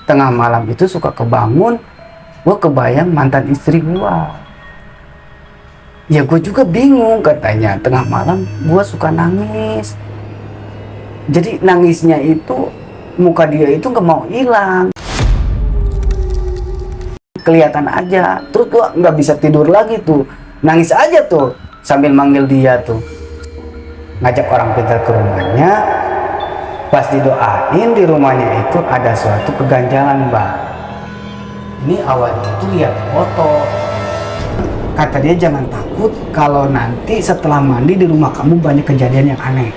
tengah malam itu suka kebangun, gue kebayang mantan istri gue. Ya gue juga bingung, katanya tengah malam gue suka nangis. Jadi nangisnya itu muka dia itu nggak mau hilang, kelihatan aja. Terus gue nggak bisa tidur lagi tuh, nangis aja tuh sambil manggil dia tuh, ngajak orang pintar ke rumahnya. Pas didoain di rumahnya itu ada suatu keganjalan, Mbak. Ini awalnya itu lihat foto, kata dia jangan takut kalau nanti setelah mandi di rumah kamu banyak kejadian yang aneh.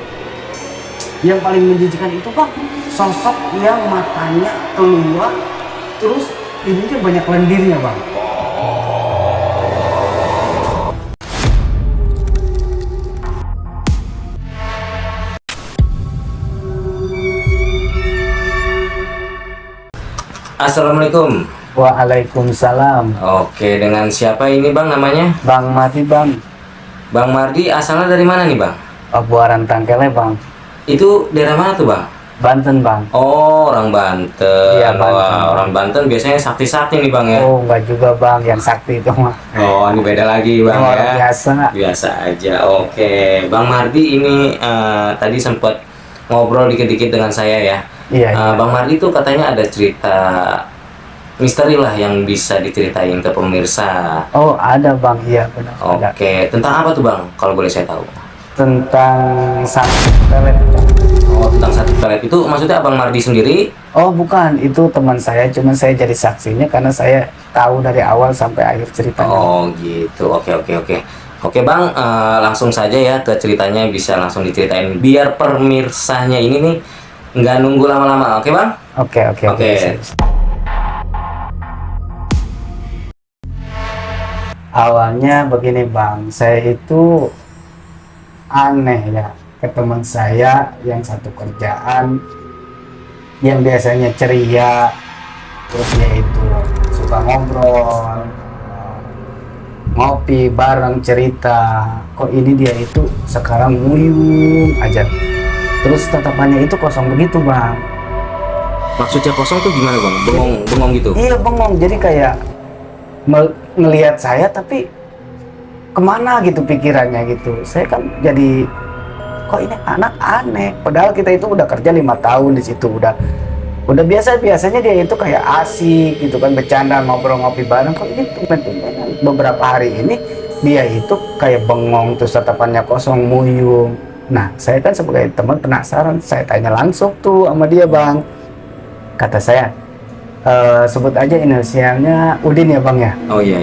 Yang paling menjijikan itu, Pak, sosok yang matanya keluar terus ininya banyak lendirnya, Bang. Assalamualaikum. Waalaikumsalam. Oke, dengan siapa ini Bang namanya? Bang Mardi, Bang. Bang Mardi asalnya dari mana nih Bang? Buaran Tangkele, Bang. Itu daerah mana tuh Bang? Banten, Bang. Oh, orang Banten. Iya, Banten. Wah, orang Banten biasanya sakti-sakti nih Bang ya? Oh, enggak juga, Bang, yang sakti itu mah. Oh, ini beda lagi Bang Orang ya? biasa. Biasa aja, oke. Bang Mardi ini tadi sempat ngobrol dikit-dikit dengan saya ya. Iya, iya. Bang Mardi tuh katanya ada cerita misteri lah yang bisa diceritain ke pemirsa. Oh, ada, Bang. Iya, benar. Ada. Oke, tentang apa tuh Bang? Kalau boleh saya tahu. Tentang satu pelet, Bang. Oh, tentang satu pelet itu maksudnya Abang Mardi sendiri? Oh, bukan, itu teman saya, cuma saya jadi saksinya karena saya tahu dari awal sampai akhir ceritanya. Oh, gitu. Oke. Oke Bang, langsung saja ya ke ceritanya, bisa langsung diceritain biar pemirsanya ini nih nggak nunggu lama-lama. Oke Bang? Oke. Awalnya begini, Bang, saya itu aneh ya ke teman saya yang satu kerjaan, yang biasanya ceria, terus dia itu suka ngobrol, ngopi bareng, cerita. Kok ini dia itu sekarang nguyung aja, terus tatapannya itu kosong begitu, Bang. Maksudnya kosong tuh gimana Bang? Bengong gitu? Iya, bengong, jadi kayak ngelihat saya tapi kemana gitu pikirannya gitu. Saya kan jadi kok ini anak aneh, padahal kita itu udah kerja 5 tahun di situ, udah biasanya dia itu kayak asik gitu kan, bercanda, ngobrol, ngopi bareng. Kok ini tumben-tumbenan beberapa hari ini dia itu kayak bengong, terus tatapannya kosong, muyung. Nah, saya kan sebagai teman penasaran, saya tanya langsung tuh sama dia, Bang. Kata saya, sebut aja inisialnya Udin ya, Bang ya. Oh iya.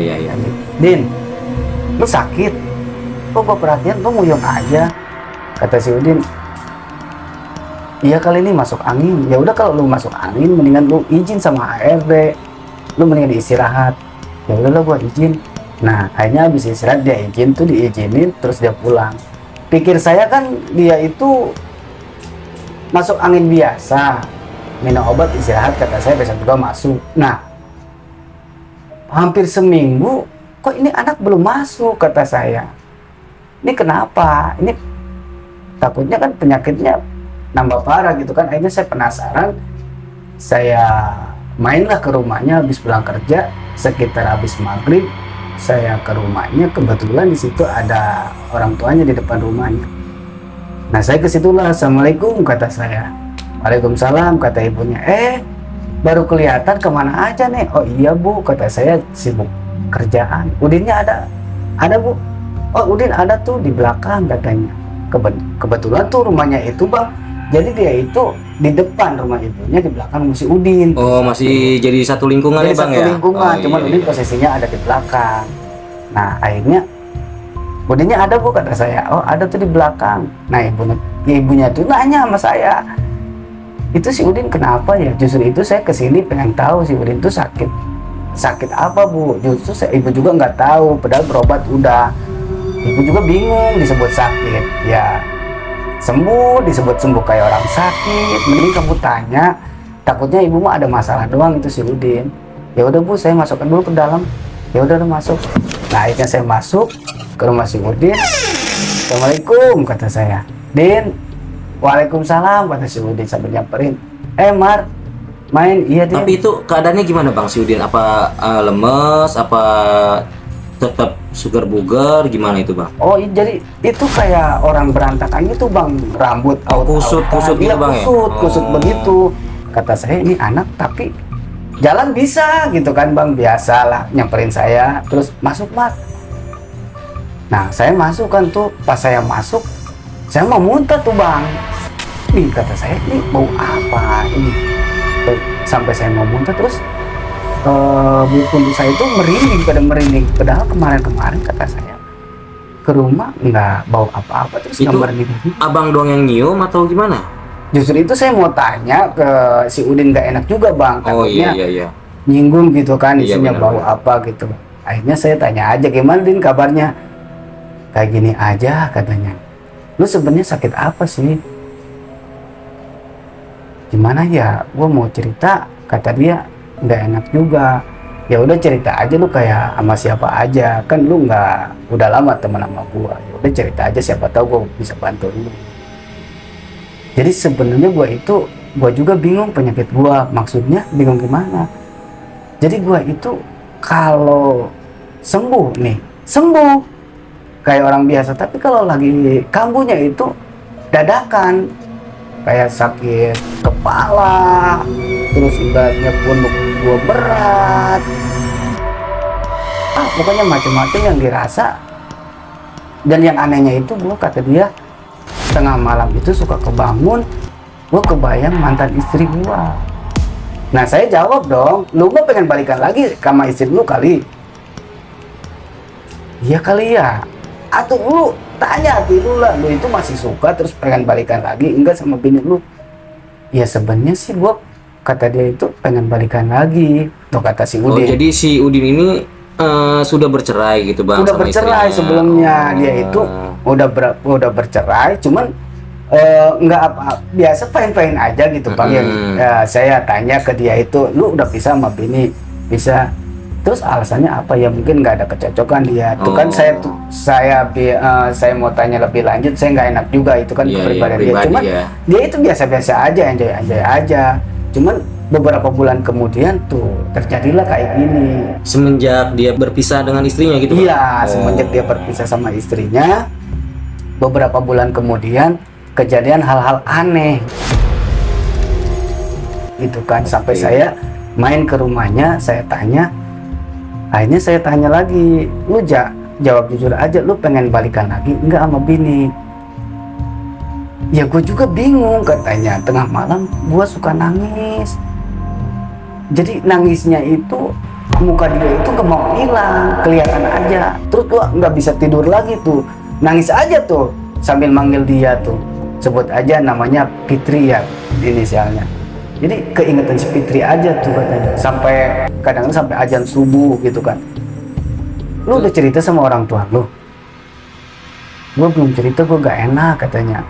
Din, lu sakit? Kok gua perhatian lu muyung aja? Kata si Udin, iya kali ini masuk angin. Ya udah, kalau lu masuk angin mendingan lu izin sama HRD, lu mendingan istirahat. Ya udahlah, gua izin. Nah, akhirnya habis istirahat dia izin tuh, diizinin, terus dia pulang. Pikir saya kan dia itu masuk angin biasa, minum obat, istirahat, kata saya besok juga masuk. Nah, hampir seminggu kok ini anak belum masuk, kata saya. Ini kenapa? Ini takutnya kan penyakitnya nambah parah gitu kan. Akhirnya saya penasaran, saya mainlah ke rumahnya habis pulang kerja, sekitar habis maghrib. Saya ke rumahnya, kebetulan di situ ada orang tuanya di depan rumahnya. Nah, saya ke situlah, assalamualaikum, kata saya. Waalaikumsalam, kata ibunya. Baru kelihatan, kemana aja nih? Oh iya Bu, kata saya, sibuk kerjaan. Udinnya ada Bu. Oh, Udin ada tuh di belakang, katanya. Kebetulan tuh rumahnya itu, Bang, jadi dia itu di depan rumah ibunya, di belakang si Udin. Oh, masih jadi satu lingkungan ya Bang ya? Satu lingkungan, Oh, cuman iya. Udin posisinya ada di belakang. Nah, akhirnya Udinnya ada Bu, kata saya. Oh, ada tuh di belakang. Nah, ibunya tuh nanya sama saya, itu si Udin kenapa ya? Justru itu saya kesini pengen tahu si Udin tuh sakit apa Bu. Justru ibu juga nggak tahu, padahal berobat udah. Ibu juga bingung disebut sakit ya, sembuh disebut sembuh kayak orang sakit. Mending kamu tanya, takutnya ibu mah ada masalah doang itu si Udin. Ya udah Bu, saya masukkan dulu ke dalam. Ya udah masuk. Nah, akhirnya saya masuk ke rumah si Udin. Assalamualaikum, kata saya. Din. Waalaikumsalam, kata si Udin sambil nyamperin. Mar, main. Iya dia. Tapi itu keadaannya gimana Bang si Udin? Apa lemes? Apa tetap sugar bugar? Gimana itu Bang? Oh jadi itu kayak orang berantakan gitu bang, rambut kusut gitu, iya, Bang, ya? kusut Oh. begitu. Kata saya ini anak tapi jalan bisa gitu kan bang, biasalah nyamperin saya terus masuk mas. Nah saya masuk kan tuh, pas saya masuk saya mau muntah tuh bang. Nih kata saya ini bau apa ini, sampai saya mau muntah terus bulu kuduk saya itu merinding, padahal kemarin kata saya ke rumah nggak bau apa-apa terus Itu nggak merinding. Abang doang yang nyium atau gimana? Justru itu saya mau tanya ke si Udin, nggak enak juga bang, Oh iya takutnya iya. nyinggung gitu kan, Iya, isinya benar, bau benar. apa gitu. Akhirnya saya tanya aja, gimana Din kabarnya? Kayak gini aja katanya. Lu sebenarnya sakit apa sih? Gimana ya? Gua mau cerita, kata dia nggak enak juga. Ya udah cerita aja lu kayak sama siapa aja, kan lu nggak udah lama teman sama gua. Ya udah cerita aja, siapa tahu gua bisa bantu lu. Jadi sebenarnya gua juga bingung penyakit gua, maksudnya bingung gimana. Jadi gua itu kalau sembuh nih, sembuh kayak orang biasa, tapi kalau lagi kambuhnya itu dadakan, kayak sakit kepala, terus ibaratnya punuk gua berat, pokoknya macam-macam yang dirasa. Dan yang anehnya itu gua, kata dia, tengah malam itu suka kebangun, gua kebayang mantan istri gua. Nah saya jawab dong, lu mah pengen balikan lagi sama istri lu kali? Iya kali ya. Atau lu tanya hati lu lah, lu itu masih suka terus pengen balikan lagi enggak sama bini lu? Ya sebenarnya sih gua, kata dia itu pengen balikan lagi. Tuh kata si Oh Udin. jadi si Udin ini sudah bercerai gitu Bang Udah sama bercerai istrinya? sebelumnya. Oh. Dia itu udah bercerai, cuman nggak apa, biasa fine aja gitu bang. Yang saya tanya ke dia itu, lu udah bisa sama bini? Bisa. Terus alasannya apa ya, mungkin nggak ada kecocokan dia tuh kan. Saya mau tanya lebih lanjut, saya nggak enak juga itu kan, Iya, kepribadian dia. pribadi Cuman ya. dia itu biasa-biasa aja, enjoy aja. Cuman beberapa bulan kemudian tuh terjadilah kayak gini. Semenjak dia berpisah dengan istrinya gitu Bang? Iya, Oh. semenjak dia berpisah sama istrinya, beberapa bulan kemudian kejadian hal-hal aneh. Itu kan sampai Oke. saya main ke rumahnya, saya tanya. Akhirnya saya tanya lagi, lu jawab jujur aja, lu pengen balikan lagi enggak sama bini? Ya gue juga bingung, katanya tengah malam gue suka nangis. Jadi nangisnya itu, muka dia itu gak mau hilang, kelihatan aja. Terus gua nggak bisa tidur lagi tuh, nangis aja tuh sambil manggil dia tuh, sebut aja namanya Fitri ya inisialnya. Jadi keingetan si Fitri aja tuh katanya, sampai kadang-kadang sampai azan subuh gitu kan. Lu udah cerita sama orang tua lu? Gua belum cerita, gua gak enak katanya.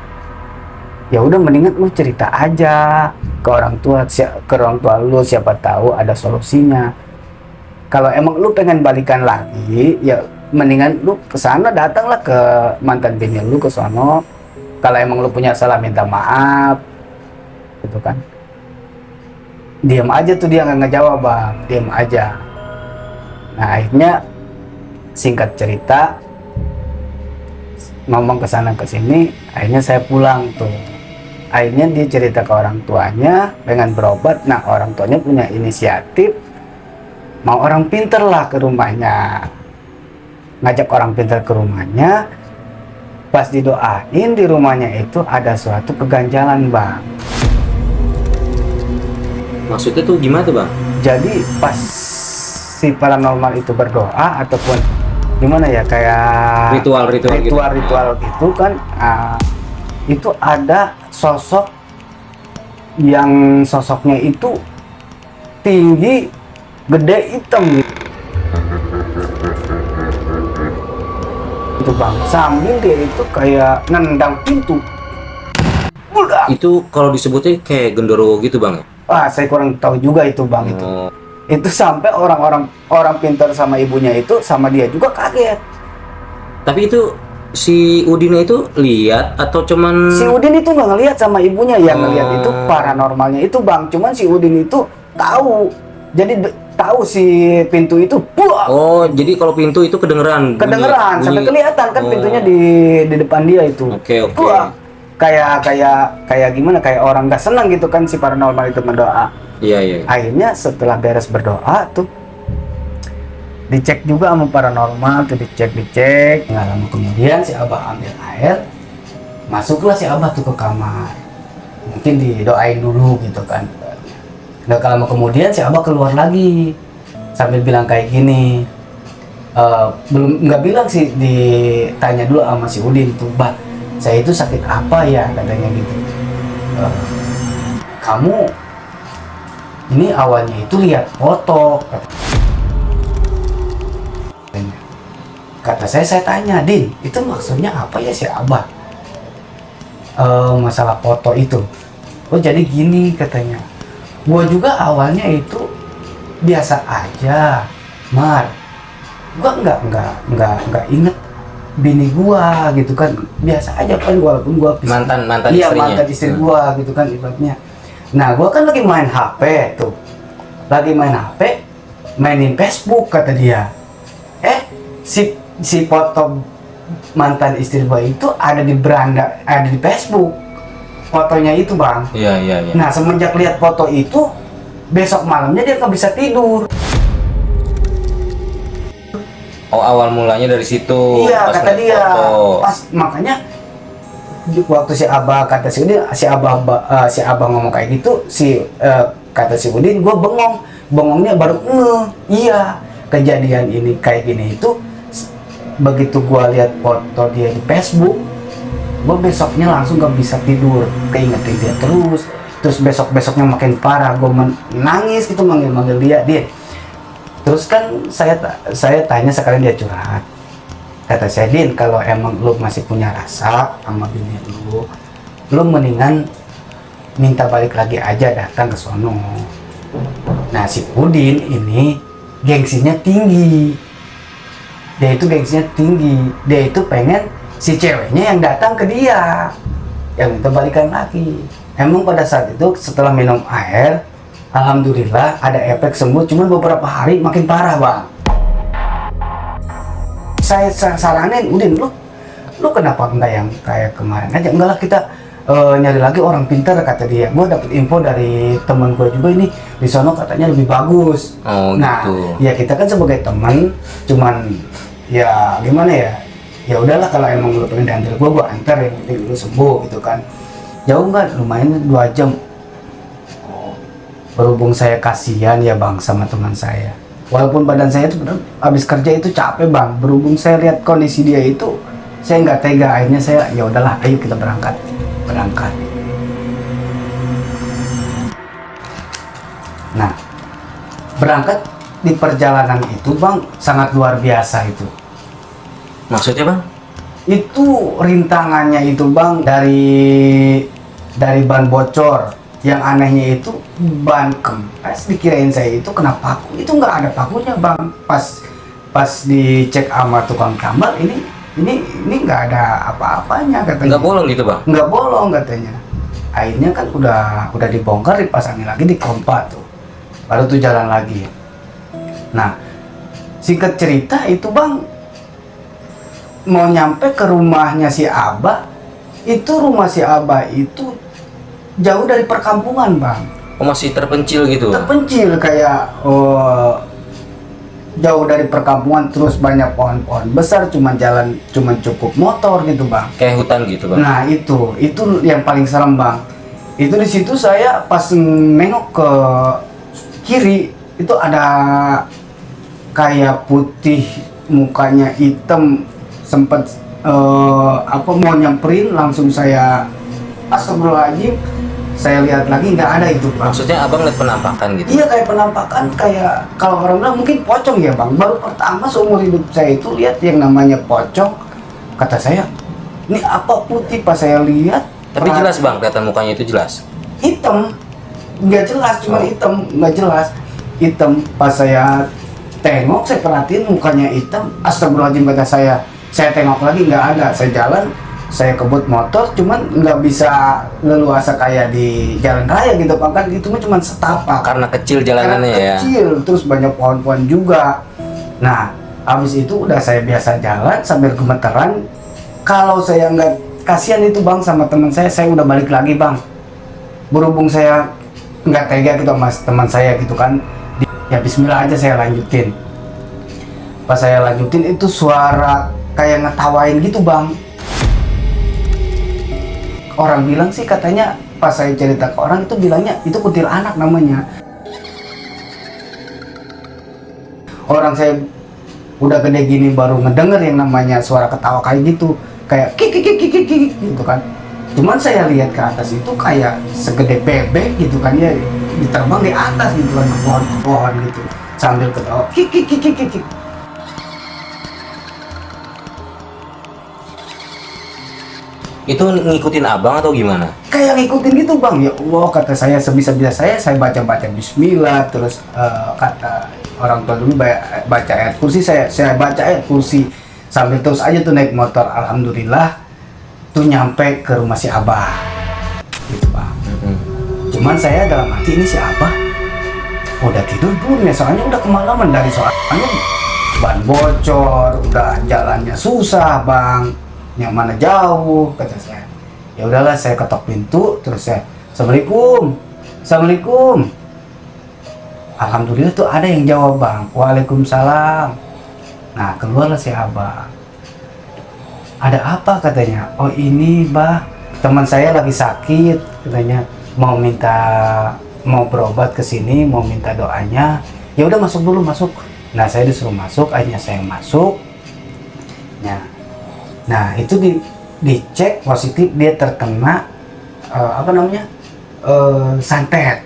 Ya udah mendingan lu cerita aja ke orang tua lu, siapa tahu ada solusinya. Kalau emang lu pengen balikan lagi, ya mendingan lu kesana, datanglah ke mantan bini lu ke sono. Kalau emang lu punya salah, minta maaf gitu kan. Diam aja tuh, dia nggak ngejawab bang, diam aja. Nah akhirnya singkat cerita, ngomong kesana kesini, akhirnya saya pulang tuh. Akhirnya dia cerita ke orang tuanya pengen berobat. Nah orang tuanya punya inisiatif, mau orang pinter lah ke rumahnya, ngajak orang pinter ke rumahnya. Pas didoain di rumahnya itu ada suatu keganjalan bang. Maksudnya tuh gimana tuh Bang? Jadi pas si paranormal itu berdoa ataupun gimana ya, kayak Ritual-ritual gitu. ritual itu kan, itu ada sosok yang sosoknya itu tinggi, gede, hitam gitu. Itu bang, sambil dia itu kayak nendang pintu. Budak. Itu kalau disebutnya kayak genderuwo gitu Bang ya? Saya kurang tahu juga itu bang. Oh. Itu sampai orang pintar sama ibunya itu sama dia juga kaget. Tapi itu si Udin itu lihat atau cuman Si Udin itu nggak ngelihat sama ibunya, yang ngelihat itu paranormalnya itu bang. Cuman si Udin itu tahu, jadi tahu si pintu itu, buah, Oh, jadi kalau pintu itu kedengeran sampai kelihatan kan pintunya di depan dia itu. Oke, oke. Buah. Kayak gimana? Kayak orang nggak senang gitu kan si paranormal itu berdoa. Iya, iya. Akhirnya setelah beres berdoa tuh dicek juga sama paranormal tuh, dicek. Nggak lama kemudian si Abah ambil air, masuklah si Abah tuh ke kamar. Mungkin didoain dulu gitu kan. Nggak lama kemudian si Abah keluar lagi sambil bilang kayak gini. Belum nggak bilang sih, ditanya dulu sama si Udin tuh, Bah, saya itu sakit apa ya, katanya gitu. Kamu ini awalnya itu lihat foto, kata saya tanya, Din, itu maksudnya apa ya si Abah? Masalah foto itu. Oh jadi gini katanya, gua juga awalnya itu biasa aja, Mar. Gua nggak inget bini gua gitu kan, biasa aja kan, walaupun gua Mantan iya, istrinya. mantan istri gua gitu kan ibaratnya. Nah gua kan lagi main HP tuh, mainin Facebook kata dia. Si foto mantan istri gua itu ada di beranda, ada di Facebook fotonya itu bang. Iya. Nah semenjak lihat foto itu, besok malamnya dia nggak bisa tidur. Oh, awal mulanya dari situ. Iya pas kata lihat dia. foto. Pas makanya waktu si Abah kata si Udin, si Abah ngomong kayak gitu, kata si Udin, gue bengongnya baru iya, kejadian ini kayak gini itu begitu gue lihat foto dia di Facebook, gue besoknya langsung gak bisa tidur, keingetin dia terus besoknya makin parah, gue nangis gitu, manggil dia. Terus kan saya tanya, sekalian dia curhat. Kata saya, Din, kalau emang lu masih punya rasa sama bini lu mendingan minta balik lagi aja, datang ke sono. Nah si Udin ini gengsinya tinggi. Dia itu pengen si ceweknya yang datang ke dia, yang minta balikan lagi. Emang pada saat itu setelah minum air, alhamdulillah ada efek sembuh, cuman beberapa hari makin parah bang. Saya saranin, Udin, lu kenapa enggak yang kayak kemarin aja? Enggak lah, kita nyari lagi orang pintar, kata dia. Gua dapet info dari teman gua juga ini, di sono katanya lebih bagus. Oh, nah gitu. ya kita kan sebagai teman, cuman ya gimana ya, ya udahlah, kalau emang lu pengen diantar gua antar, yang penting lu sembuh gitu kan. Jauh nggak, lumayan 2 jam. Berhubung saya kasihan ya bang sama teman saya, walaupun badan saya itu bener habis kerja itu capek bang, berhubung saya lihat kondisi dia itu, saya nggak tega. Akhirnya saya, ya udahlah, ayo kita berangkat. Nah berangkat di perjalanan itu bang sangat luar biasa itu. Maksudnya bang? Itu rintangannya itu bang, dari ban bocor. Yang anehnya itu ban kempes, dikirain saya itu kena paku, itu nggak ada pakunya bang. Pas dicek sama tukang tambal, ini nggak ada apa-apanya katanya. Nggak bolong gitu bang? Nggak bolong katanya. Akhirnya kan udah dibongkar, dipasangin lagi di kompa tuh, baru tuh jalan lagi. Nah singkat cerita itu bang, mau nyampe ke rumahnya si Abah, rumah si Abah itu jauh dari perkampungan bang. Oh, masih terpencil gitu? Terpencil kayak jauh dari perkampungan, terus banyak pohon-pohon besar, cuman cukup motor gitu bang. Kayak hutan gitu bang? Nah itu yang paling serem bang. Itu di situ saya pas nengok ke kiri, itu ada kayak putih, mukanya hitam, sempet mau nyamperin, langsung saya astagfirullahaladzim. Saya lihat lagi, nggak ada itu bang. Maksudnya abang lihat penampakan gitu? Iya, kayak penampakan, kayak kalau orang bilang mungkin pocong ya bang. Baru pertama seumur hidup saya itu lihat yang namanya pocong. Kata saya, ini apa putih? Pas saya lihat, Tapi jelas bang, kelihatan mukanya itu jelas? hitam, nggak jelas, cuma hitam, nggak jelas, hitam. Pas saya tengok, saya perhatiin mukanya hitam. Astagfirullahaladzim, kata saya, Saya tengok lagi nggak ada, saya jalan, saya kebut motor, cuman nggak bisa leluasa kayak di jalan raya gitu Bang, kan itu mah cuman setapak. Karena kecil jalanannya Karena ya. kecil, terus banyak pohon-pohon juga. Nah, habis itu udah saya biasa jalan sambil gemeteran. Kalau saya nggak kasihan itu Bang sama teman saya udah balik lagi Bang. Berhubung saya nggak tega gitu sama teman saya gitu kan, ya Bismillah aja saya lanjutin. Pas saya lanjutin itu suara kayak ngetawain gitu Bang. Orang bilang sih katanya pas saya cerita ke orang itu bilangnya itu kuntilanak namanya. Orang saya udah gede gini baru ngedenger yang namanya suara ketawa kayak gitu, kayak kik gitu kan. Cuman saya lihat ke atas itu kayak segede bebek gitu kan, ya diterbang di atas gitu kan, ke pohon gitu sambil ketawa kik. Itu ngikutin abang atau gimana? Kayak ngikutin gitu Bang. Ya Allah, kata saya sebisa-bisa saya baca-baca bismillah, terus kata orang tua dulu baca ayat kursi, saya baca ayat kursi sambil terus aja tuh naik motor. Alhamdulillah tuh nyampe ke rumah si Abah gitu Bang. Cuman saya dalam hati ini si Abah udah tidur belum ya, soalnya udah kemalaman, dari soalnya ban bocor, udah jalannya susah Bang, yang mana jauh, kata saya. Ya udahlah, saya ketok pintu, terus saya Assalamualaikum. Alhamdulillah tuh ada yang jawab Bang, Waalaikumsalam. Nah keluarlah si Abah. Ada apa katanya? Oh ini Bah, teman saya lagi sakit katanya, mau berobat ke sini, mau minta doanya. Ya udah masuk dulu, masuk. Nah saya disuruh masuk, akhirnya saya masuk. Nah itu dicek positif dia terkena santet.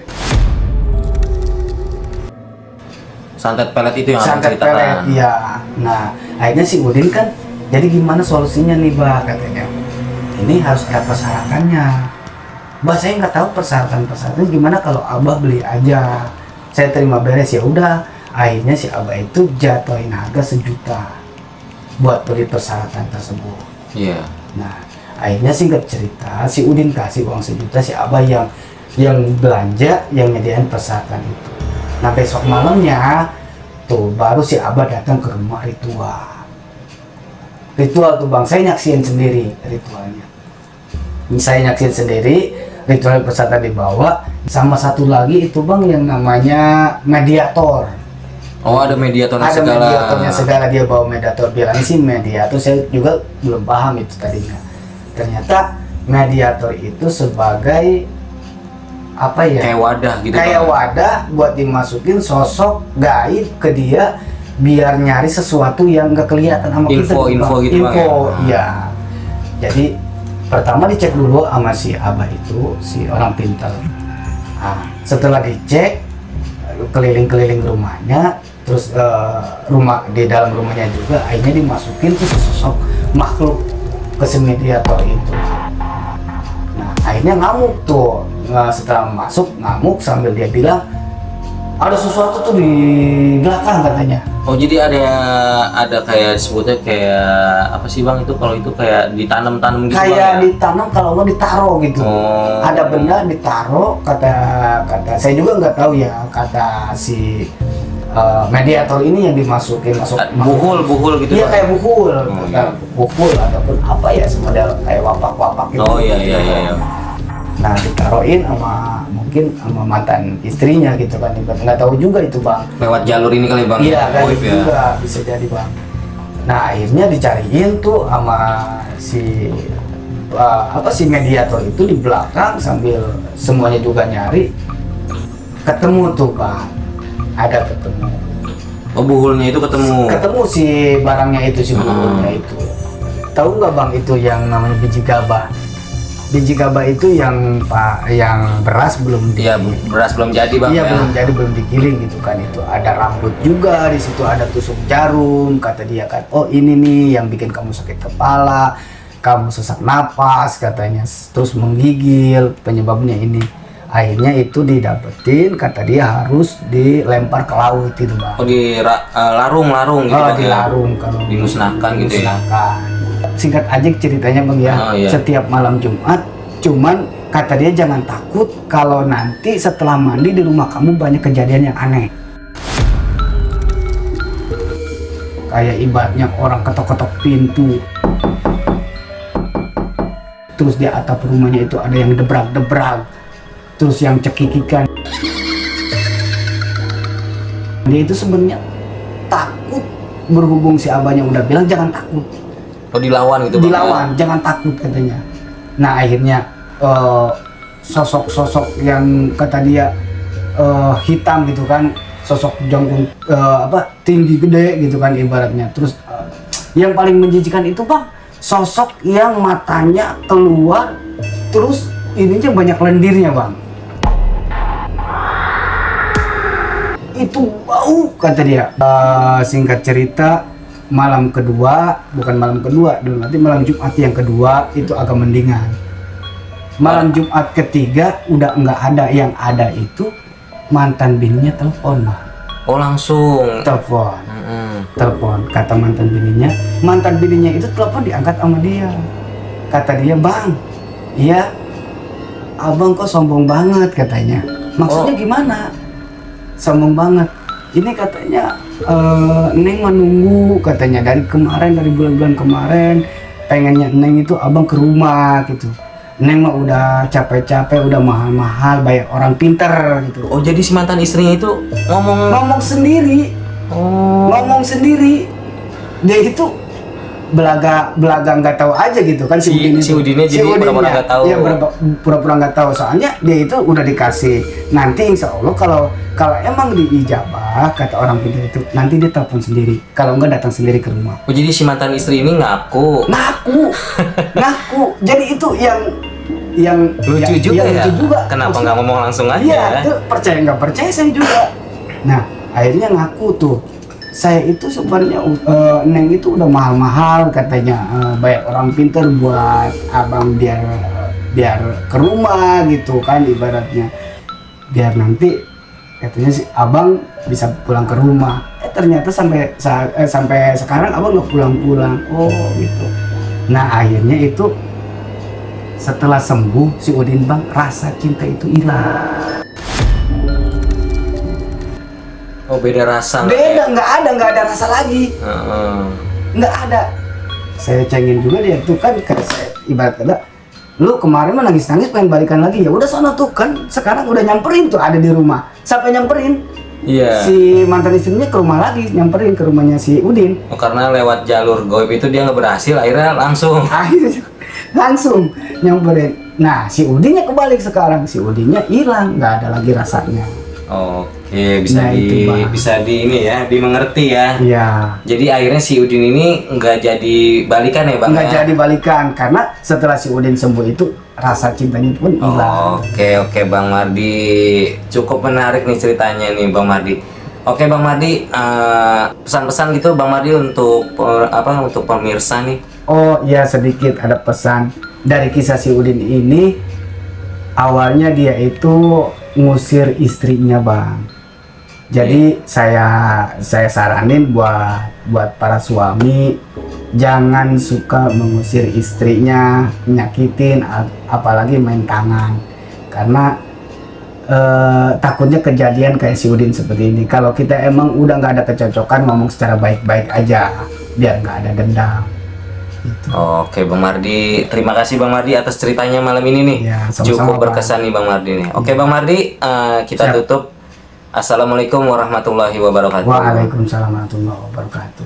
Santet pelet itu yang abang Santet ceritakan. pelet, iya. Nah akhirnya si Udin kan, jadi gimana solusinya nih Bah, katanya. Ini harus ada persyaratannya. Bah saya nggak tahu persyaratan gimana, kalau Abah beli aja, saya terima beres. Ya udah, akhirnya si Abah itu jatuhin harga 1 juta buat beli persyaratan tersebut. Iya. Nah akhirnya singkat cerita si Udin kasih uang 1 juta, si Abah yang belanja, yang nyediain persyaratan itu. Nah besok malamnya tuh baru si Abah datang ke rumah ritual tuh Bang, saya nyaksiin sendiri ritualnya. Saya nyaksiin sendiri ritual persyaratan dibawa, sama satu lagi itu Bang yang namanya mediator. Oh ada mediatornya Ada segala. mediatornya segala, dia bawa mediator, bilang sih mediator, saya juga belum paham itu tadinya. Ternyata mediator itu sebagai apa ya? Kayak wadah gitu. Kayak Bang. wadah buat dimasukin sosok gaib ke dia, biar nyari sesuatu yang nggak kelihatan sama kita. Info gitu Bang, Info, ya? iya. Jadi pertama dicek dulu sama si Abah itu, si orang pintar. Nah, setelah dicek keliling-keliling rumahnya, terus di dalam rumahnya juga, akhirnya dimasukin ke sosok makhluk ke si mediator itu. Nah akhirnya ngamuk tuh. Nah, setelah masuk ngamuk sambil dia bilang ada sesuatu tuh di belakang katanya. Oh jadi ada kayak disebutnya kayak apa sih Bang, itu kalau itu kayak ditanam-tanam gitu Kayak Bang, ya? ditanam kalau lo ditaruh gitu. Oh. Ada benda ditaruh, kata saya juga nggak tahu ya, kata si mediator ini yang dimasukin masuk Buhul gitu Iya Bang? kayak buhul, iya. buhul ataupun apa ya, semodel kayak wapak-wapak gitu. Oh iya. Nah ditaruhin sama mungkin sama mantan istrinya gitu kan, nggak tahu juga itu Bang. Lewat jalur ini kali Bang? Iya kan Goib ya? juga bisa jadi Bang. Nah akhirnya dicariin tuh sama si si mediator itu di belakang, sambil semuanya juga nyari, ketemu tuh Bang, ada ketemu. Oh buhulnya itu ketemu? Ketemu si barangnya itu, si buhulnya itu. Tahu nggak Bang itu yang namanya biji gabah? Biji gabah itu yang beras belum Iya, beras belum jadi Bang. Iya ya? belum jadi, belum digiling gitu kan. Itu ada rambut juga di situ, ada tusuk jarum, kata dia kan. Oh ini nih yang bikin kamu sakit kepala, kamu sesak napas katanya, terus menggigil, penyebabnya ini. Akhirnya itu didapetin, kata dia harus dilempar ke laut itu bang. Oh di larung gitu Oh, Bang, ya? dilarung kalau Dimusnahkan gitu ya. dimusnahkan. Singkat aja ceritanya bang ya. Oh, iya. Setiap malam Jumat, cuman kata dia jangan takut kalau nanti setelah mandi di rumah kamu banyak kejadian yang aneh. Kayak ibaratnya orang ketok-ketok pintu. Terus di atap rumahnya itu ada yang debrak-debrak. Terus yang cekikikan. Dia itu sebenarnya takut, berhubung si abahnya udah bilang jangan takut. Oh dilawan gitu Bang, ya? Dilawan, jangan takut katanya. Nah akhirnya sosok-sosok yang kata dia hitam gitu kan, sosok jangkung tinggi gede gitu kan ibaratnya. Terus yang paling menjijikan itu bang, sosok yang matanya keluar, terus ininya banyak lendirnya bang. Itu bau kata dia. Singkat cerita, malam kedua, bukan malam kedua, nanti malam Jumat yang kedua itu agak mendingan. Malam Jumat ketiga udah nggak ada, yang ada itu mantan bininya telepon bang. Oh langsung. Telepon. Mm-mm. Telepon, kata mantan bininya itu telepon diangkat sama dia. Kata dia, bang, iya, abang kok sombong banget katanya. Maksudnya gimana? Sombong banget. Ini katanya Neng menunggu katanya dari kemarin, dari bulan-bulan kemarin, pengennya Neng itu abang ke rumah gitu. Neng mah udah capek-capek, udah mahal-mahal bayar orang pinter gitu. Oh jadi si mantan istrinya itu Ngomong sendiri. Oh. Ngomong sendiri. Dia itu belaga nggak tahu aja gitu kan Si Udinnya jadi pura-pura nggak tahu. Iya, pura-pura nggak tahu. Soalnya dia itu udah dikasih. Nanti insya Allah kalau emang diijabah kata orang pintar itu, nanti dia telepon sendiri. Kalau enggak datang sendiri ke rumah. Oh jadi si mantan istri ini ngaku. Ngaku. Jadi itu yang Lucu juga ya. lucu juga. Kenapa nggak ngomong langsung aja? Iya, itu percaya nggak percaya saya juga. Nah, akhirnya ngaku tuh. Saya itu sebenarnya Neng itu udah mahal-mahal katanya, bayar orang pinter buat abang biar ke rumah gitu kan ibaratnya. Biar nanti katanya si abang bisa pulang ke rumah. Ternyata sampai sekarang abang nggak pulang-pulang. Oh gitu. Nah akhirnya itu setelah sembuh si Udin bang, rasa cinta itu hilang. Oh beda rasa. Beda, nggak ada rasa lagi. Nggak ada. Saya cengin juga dia tuh kan, kayak saya ibarat kata, lu kemarin mah nangis pengen balikan lagi, ya udah sana tuh kan, sekarang udah nyamperin tuh, ada di rumah, sampai nyamperin. Iya. Si mantan istrinya ke rumah lagi, nyamperin ke rumahnya si Udin. Oh karena lewat jalur goib itu dia nggak berhasil, akhirnya langsung. Akhirnya langsung nyamperin. Nah si Udinnya kebalik sekarang, si Udinnya hilang, nggak ada lagi rasanya. Oke, bisa Nah, itu, Bang. bisa ini ya, dimengerti ya. Iya. Jadi akhirnya si Udin ini nggak jadi balikan ya bang? Nggak ya? jadi balikan karena setelah si Udin sembuh itu rasa cintanya pun hilang. Oke Bang Mardi, cukup menarik nih ceritanya nih Bang Mardi. Oke Bang Mardi, pesan-pesan gitu Bang Mardi untuk untuk pemirsa nih. Oh iya, sedikit ada pesan dari kisah si Udin ini. Awalnya dia itu ngusir istrinya bang. Jadi saya saranin buat para suami, jangan suka mengusir istrinya, nyakitin, apalagi main tangan, karena takutnya kejadian kayak si Udin seperti ini. Kalau kita emang udah nggak ada kecocokan, ngomong secara baik-baik aja, biar nggak ada dendam. Gitu. Oke Bang Mardi, terima kasih Bang Mardi atas ceritanya malam ini nih. Ya, sama-sama, cukup Bang. berkesan nih Bang Mardi nih. Oke Bang Mardi, kita Siap. tutup. Assalamualaikum warahmatullahi wabarakatuh. Waalaikumsalam warahmatullahi wabarakatuh.